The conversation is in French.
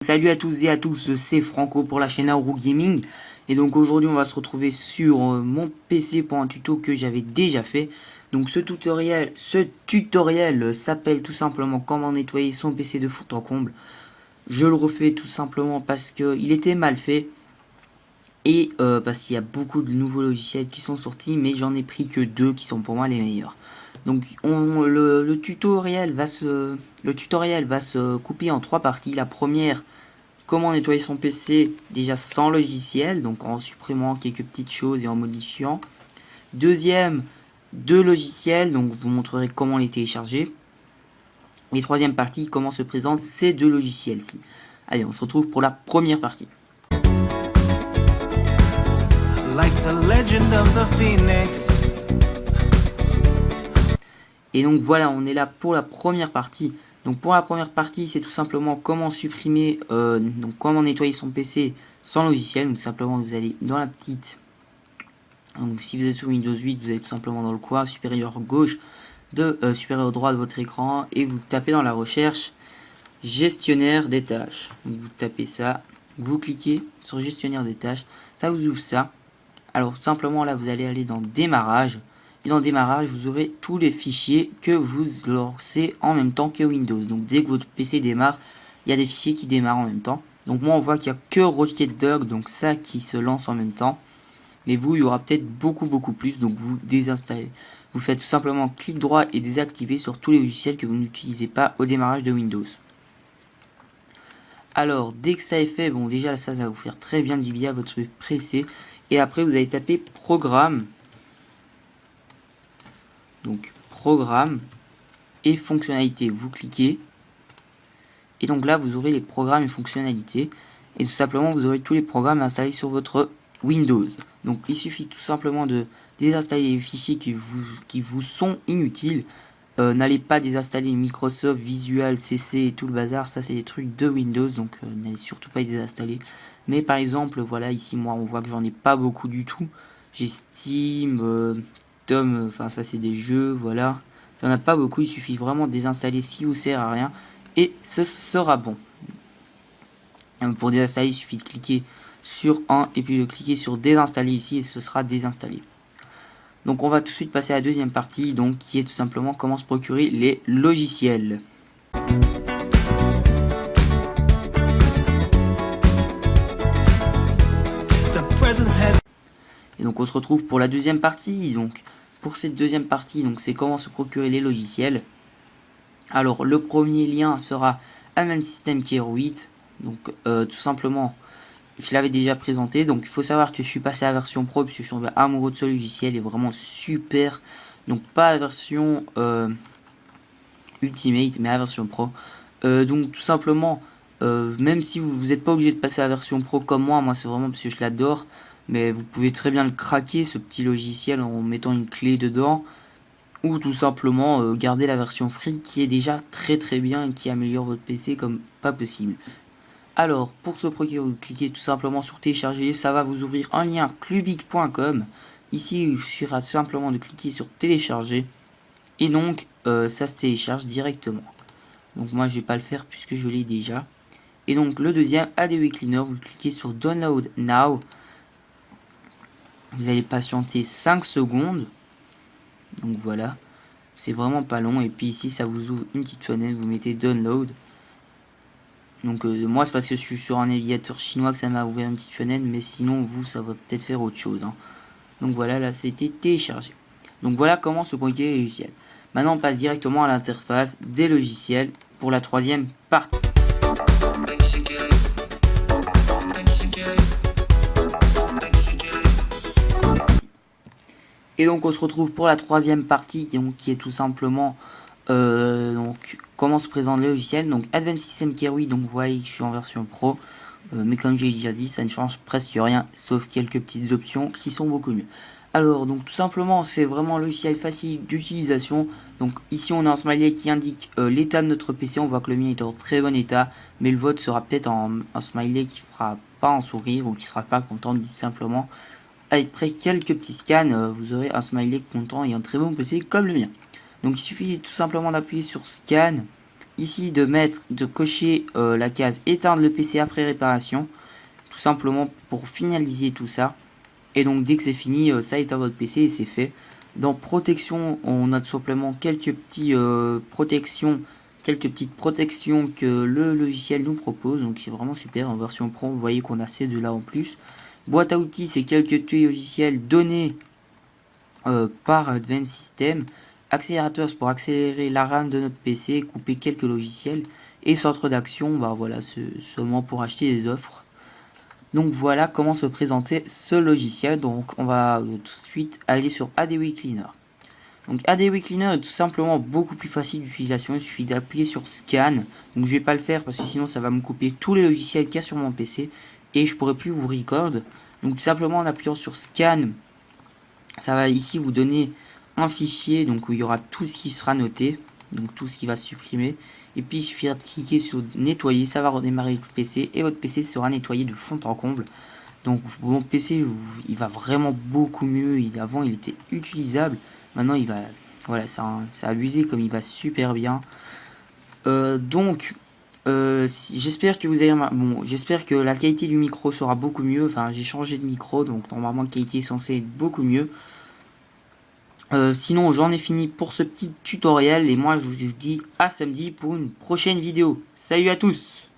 Salut à tous et à tous, c'est Franco pour la chaîne Auro Gaming. Et donc aujourd'hui on va se retrouver sur mon PC pour un tuto que j'avais déjà fait. Donc ce tutoriel s'appelle tout simplement comment nettoyer son PC de fond en comble. Je le refais tout simplement parce qu'il était mal fait. Et parce qu'il y a beaucoup de nouveaux logiciels qui sont sortis, mais j'en ai pris que deux qui sont pour moi les meilleurs. Donc le tutoriel va se couper en trois parties. La première, comment nettoyer son PC déjà sans logiciel, donc en supprimant quelques petites choses et en modifiant. Deuxième, deux logiciels, donc je vous montrerai comment les télécharger. Et troisième partie, comment se présentent ces deux logiciels-ci. Allez, on se retrouve pour la première partie. Like the legend of the Phoenix. Et donc voilà, on est là pour la première partie. Donc pour la première partie, c'est tout simplement comment supprimer, donc comment nettoyer son PC sans logiciel. Donc simplement vous allez dans la petite, donc si vous êtes sur Windows 8, vous allez tout simplement dans le coin supérieur gauche supérieur droit de votre écran et vous tapez dans la recherche gestionnaire des tâches. Donc vous tapez ça, vous cliquez sur gestionnaire des tâches, ça vous ouvre ça. Alors tout simplement là vous allez aller dans démarrage. Et dans démarrage, vous aurez tous les fichiers que vous lancez en même temps que Windows. Donc dès que votre PC démarre, il y a des fichiers qui démarrent en même temps. Donc moi on voit qu'il n'y a que Rocket Dog, donc ça qui se lance en même temps. Mais vous, il y aura peut-être beaucoup plus, donc vous désinstallez. Vous faites tout simplement clic droit et désactiver sur tous les logiciels que vous n'utilisez pas au démarrage de Windows. Alors dès que ça est fait, bon déjà ça va vous faire très bien du bien à votre PC. Et après vous allez taper programme. Donc programme et fonctionnalités, vous cliquez et donc là vous aurez les programmes et fonctionnalités et tout simplement vous aurez tous les programmes installés sur votre Windows. Donc il suffit tout simplement de désinstaller les fichiers qui vous sont inutiles. N'allez pas désinstaller Microsoft Visual CC et tout le bazar, ça c'est des trucs de Windows, donc n'allez surtout pas les désinstaller. Mais par exemple voilà, ici moi on voit que j'en ai pas beaucoup du tout. J'ai Steam, enfin ça c'est des jeux, voilà. Il n'y en a pas beaucoup, il suffit vraiment de désinstaller ce qui vous sert à rien et ce sera bon. Pour désinstaller, il suffit de cliquer sur un et puis de cliquer sur désinstaller ici et ce sera désinstallé. Donc on va tout de suite passer à la deuxième partie, donc qui est tout simplement comment se procurer les logiciels. Et donc on se retrouve pour la deuxième partie. Donc pour cette deuxième partie, donc c'est comment se procurer les logiciels. Alors le premier lien sera Advanced System Tier 8. Donc tout simplement, je l'avais déjà présenté. Donc il faut savoir que je suis passé à la version pro puisque je suis tombé amoureux de ce logiciel. Il est vraiment super. Donc pas la version Ultimate, mais la version pro. Donc tout simplement, même si vous n'êtes pas obligé de passer à la version pro comme moi c'est vraiment parce que je l'adore. Mais vous pouvez très bien le craquer ce petit logiciel en mettant une clé dedans. Ou tout simplement garder la version free qui est déjà très bien et qui améliore votre PC comme pas possible. Alors pour se procurer, vous cliquez tout simplement sur télécharger, ça va vous ouvrir un lien clubic.com. Ici il suffira simplement de cliquer sur télécharger et donc ça se télécharge directement. Donc moi je vais pas le faire puisque je l'ai déjà. Et donc le deuxième, ADW Cleaner, vous cliquez sur Download Now. Vous allez patienter 5 secondes. Donc voilà, c'est vraiment pas long. Et puis ici ça vous ouvre une petite fenêtre, vous mettez Download. Donc moi c'est parce que je suis sur un navigateur chinois que ça m'a ouvert une petite fenêtre. Mais sinon vous ça va peut-être faire autre chose. Donc voilà, là c'était téléchargé. Donc voilà comment se procurer les logiciels. Maintenant on passe directement à l'interface des logiciels pour la troisième partie. Et donc on se retrouve pour la troisième partie donc, qui est tout simplement donc comment se présente le logiciel. Donc Advanced System Tier 8, donc vous voyez que je suis en version pro. Mais comme j'ai déjà dit, ça ne change presque rien sauf quelques petites options qui sont beaucoup mieux. Alors donc tout simplement c'est vraiment un logiciel facile d'utilisation. Donc ici on a un smiley qui indique l'état de notre PC. On voit que le mien est en très bon état, mais le vôtre sera peut-être un smiley qui fera pas un sourire ou qui sera pas content tout simplement. Après quelques petits scans, vous aurez un smiley content et un très bon PC comme le mien. Donc il suffit tout simplement d'appuyer sur scan ici de cocher la case éteindre le PC après réparation, tout simplement pour finaliser tout ça. Et donc dès que c'est fini, ça éteint votre PC et c'est fait. Dans protection, on a tout simplement quelques petites protections que le logiciel nous propose. Donc c'est vraiment super. En version pro, vous voyez qu'on a ces deux là en plus. Boîte à outils, c'est quelques tuyaux logiciels donnés par Advanced System. Accélérateur, c'est pour accélérer la RAM de notre PC, couper quelques logiciels. Et centre d'action, bah voilà, c'est seulement pour acheter des offres. Donc voilà comment se présenter ce logiciel. Donc on va tout de suite aller sur ADWI Cleaner. Donc ADWI Cleaner est tout simplement beaucoup plus facile d'utilisation. Il suffit d'appuyer sur Scan. Donc je vais pas le faire parce que sinon ça va me couper tous les logiciels qu'il y a sur mon PC et je pourrai plus vous record. Donc tout simplement en appuyant sur Scan, ça va ici vous donner un fichier donc où il y aura tout ce qui sera noté, donc tout ce qui va se supprimer. Et puis il suffira de cliquer sur nettoyer, ça va redémarrer le PC et votre PC sera nettoyé de fond en comble. Donc mon PC il va vraiment beaucoup mieux. Avant il était utilisable, maintenant il va, voilà, c'est abusé comme il va super bien. J'espère que vous avez j'espère que la qualité du micro sera beaucoup mieux. Enfin j'ai changé de micro donc normalement la qualité est censée être beaucoup mieux. Sinon j'en ai fini pour ce petit tutoriel et moi je vous dis à samedi pour une prochaine vidéo. Salut à tous!